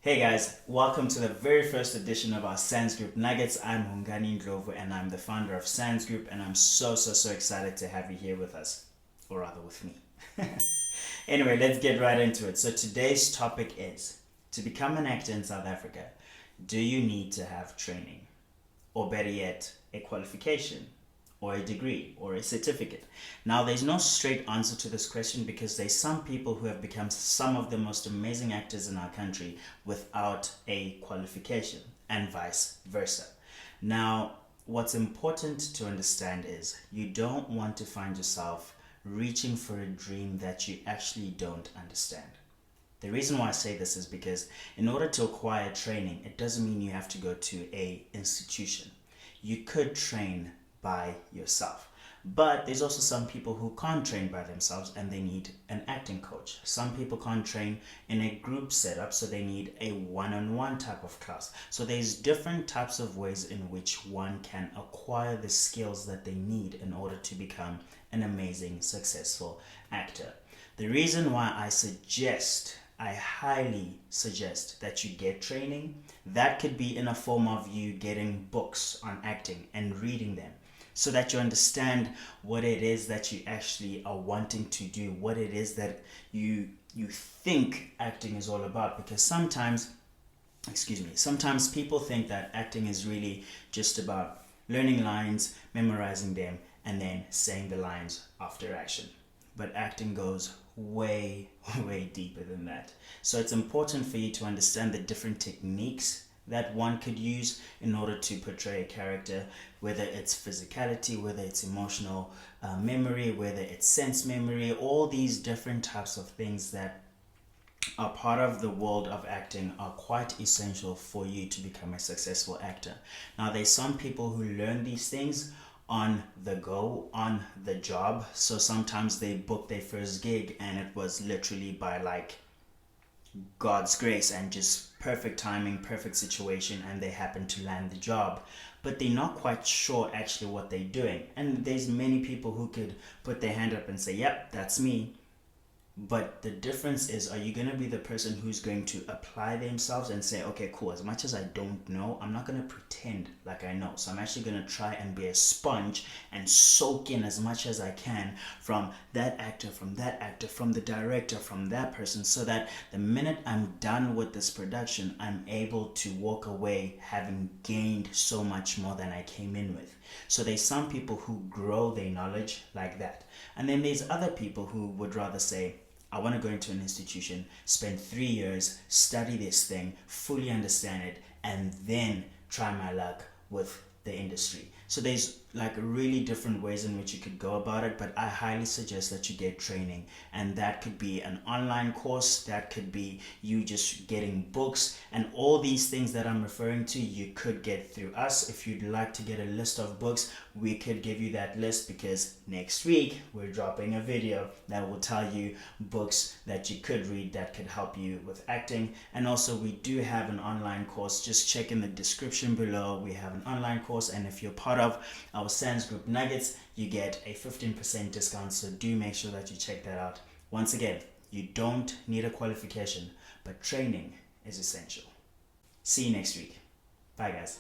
Hey guys, welcome to the very first edition of our Sands Group Nuggets. I'm Hungani Ndlovu and I'm the founder of Sands Group, and I'm so excited to have you here with us, or rather with me. Anyway, let's get right into it. So today's topic is, to become an actor in South Africa, do you need to have training? Or better yet, a qualification? Or a degree or a certificate? Now, there's no straight answer to this question because there's some people who have become some of the most amazing actors in our country without a qualification, and vice versa. Now, what's important to understand is you don't want to find yourself reaching for a dream that you actually don't understand. The reason why I say this is because in order to acquire training, it doesn't mean you have to go to a institution. You could train by yourself. But there's also some people who can't train by themselves and they need an acting coach. Some people can't train in a group setup, so they need a one-on-one type of class. So there's different types of ways in which one can acquire the skills that they need in order to become an amazing, successful actor. The reason why I highly suggest that you get training, that could be in a form of you getting books on acting and reading them, so that you understand what it is that you actually are wanting to do, what it is that you think acting is all about. Because sometimes people think that acting is really just about learning lines, memorizing them, and then saying the lines after action. But acting goes way deeper than that. So it's important for you to understand the different techniques that one could use in order to portray a character, whether it's physicality, whether it's emotional memory, whether it's sense memory, all these different types of things that are part of the world of acting are quite essential for you to become a successful actor. Now, there's some people who learn these things on the go, on the job. So sometimes they book their first gig and it was literally by like God's grace and just perfect timing, perfect situation, and they happen to land the job, but they're not quite sure actually what they're doing. And there's many people who could put their hand up and say, yep, that's me. But the difference is, are you going to be the person who's going to apply themselves and say, okay, cool, as much as I don't know, I'm not going to pretend like I know. So I'm actually going to try and be a sponge and soak in as much as I can from that actor, from the director, from that person, so that the minute I'm done with this production, I'm able to walk away having gained so much more than I came in with. So there's some people who grow their knowledge like that. And then there's other people who would rather say, I want to go into an institution, spend 3 years, study this thing, fully understand it, and then try my luck with the industry. So there's like really different ways in which you could go about it, but I highly suggest that you get training. And that could be an online course, that could be you just getting books, and all these things that I'm referring to you could get through us. If you'd like to get a list of books, we could give you that list, because next week we're dropping a video that will tell you books that you could read that could help you with acting. And also we do have an online course. Just check in the description below. We have an online course, and if you're part of our Sands Group Nuggets, you get a 15% discount, so do make sure that you check that out. Once again, you don't need a qualification, but training is essential. See you next week. Bye guys.